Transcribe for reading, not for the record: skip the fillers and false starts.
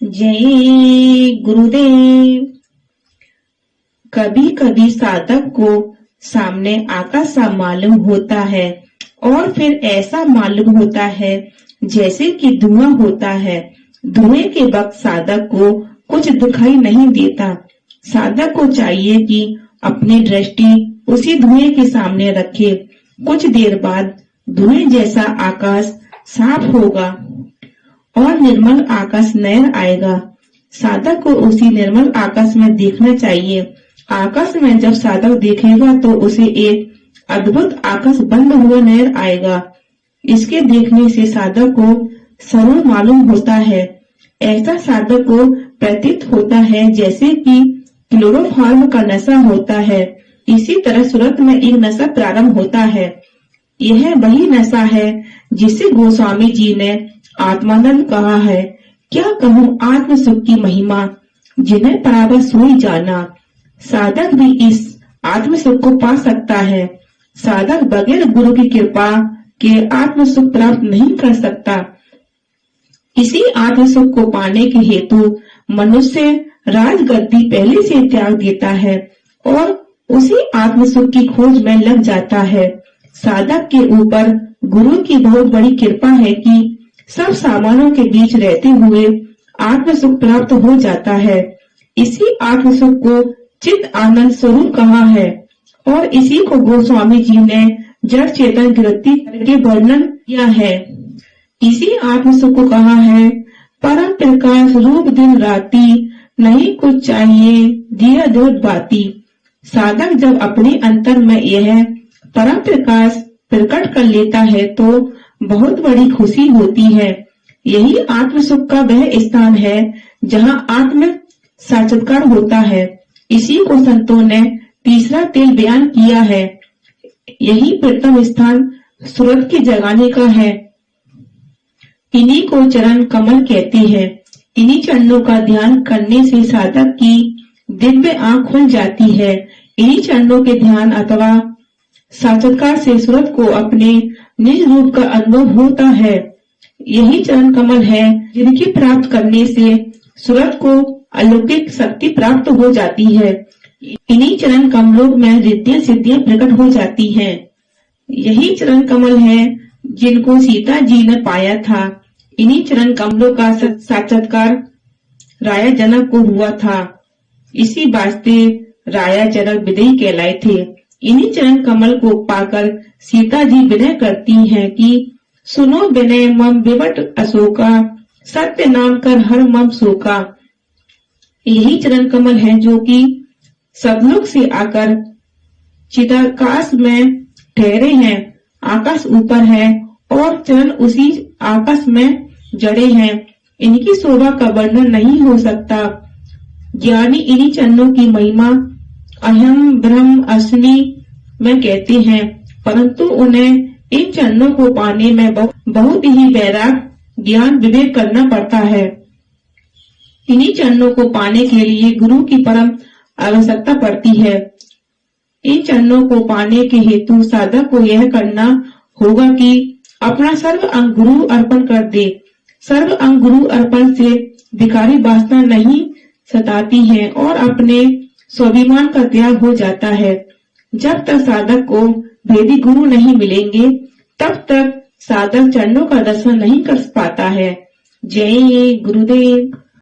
जय गुरुदेव। कभी कभी साधक को सामने आकाश सा मालूम होता है और फिर ऐसा मालूम होता है जैसे कि धुआं होता है। धुएं के वक्त साधक को कुछ दिखाई नहीं देता। साधक को चाहिए कि अपनी दृष्टि उसी धुएं के सामने रखे। कुछ देर बाद धुएं जैसा आकाश साफ होगा और निर्मल आकाश नजर आएगा। साधक को उसी निर्मल आकाश में देखना चाहिए। आकाश में जब साधक देखेगा तो उसे एक अद्भुत आकाश बंद हुआ नजर आएगा। इसके देखने से साधक को सरल मालूम होता है। ऐसा साधक को प्रतीत होता है जैसे कि क्लोरोफॉर्म का नशा होता है। इसी तरह सूरत में एक नशा प्रारंभ होता है। यह वही नशा है जिसे गोस्वामी जी ने आत्मानंद कहा है। क्या कहूँ आत्म सुख की महिमा, जिन्हें पराबर सोई जाना। साधक भी इस आत्म सुख को पा सकता है। साधक बगैर गुरु की कृपा के आत्म सुख प्राप्त नहीं कर सकता। इसी आत्म सुख को पाने के हेतु मनुष्य राजगद्दी पहले से त्याग देता है और उसी आत्म सुख की खोज में लग जाता है। साधक के ऊपर गुरु की बहुत बड़ी कृपा है कि सब सामानों के बीच रहते हुए आत्म सुख प्राप्त हो जाता है। इसी आत्म सुख को चित्त आनंद स्वरूप कहा है और इसी को गोस्वामी जी ने जड़ चेतन गिरती करके वर्णन किया है। इसी आत्म सुख को कहा है परम प्रकाश रूप दिन राती, नहीं कुछ चाहिए दिया दूध बाती। साधक जब अपने अंतर में यह परम प्रकाश प्रकट कर लेता है तो बहुत बड़ी खुशी होती है। यही आत्म सुख का वह स्थान है जहाँ आत्म साक्षात्कार होता है। इसी को संतों ने तीसरा तेल बयान किया है। यही प्रथम स्थान सूरत के जगाने का है। इन्हीं को चरण कमल कहते हैं। इन्हीं चरणों का ध्यान करने से साधक की दिव्य आंख खुल जाती है। इन्हीं चरणों के ध्यान अथवा साक्षात्कार से सूरत को अपने निज रूप का अनुभव होता है। यही चरण कमल है जिनकी प्राप्त करने से सूरत को अलौकिक शक्ति प्राप्त हो जाती है। इन्हीं चरण कमलों में रिद्धियां सिद्धियां प्रकट हो जाती हैं। यही चरण कमल है जिनको सीता जी ने पाया था। इन्हीं चरण कमलों का साक्षात्कार राजा जनक को हुआ था। इसी वास्ते राजा जनक विदेही कहलाए थे। इन्हीं चरण कमल को पाकर सीता जी विनय करती हैं कि सुनो विनय मम विवट अशोका, सत्य नाम कर हर मम शोका। यही चरण कमल है जो कि सतलोक से आकर चिदाकाश में ठहरे हैं। आकाश ऊपर है और चरण उसी आकाश में जड़े हैं। इनकी शोभा का वर्णन नहीं हो सकता। ज्ञानी इन्हीं चरणों की महिमा अहम ब्रह्म अस्मि में कहते हैं, परंतु उन्हें इन चरणों को पाने में बहुत ही वैराग ज्ञान विवेक करना पड़ता है। इन्हीं चरणों को पाने के लिए गुरु की परम आवश्यकता पड़ती है। इन चरणों को पाने के हेतु साधक को यह करना होगा कि अपना सर्व अंग गुरु अर्पण कर दे। सर्व अंग गुरु अर्पण से विकारी वासना नहीं सताती है और अपने स्वाभिमान का त्याग हो जाता है। जब तक साधक को भेदी गुरु नहीं मिलेंगे तब तक साधक चरणों का दर्शन नहीं कर पाता है। जय गुरुदेव।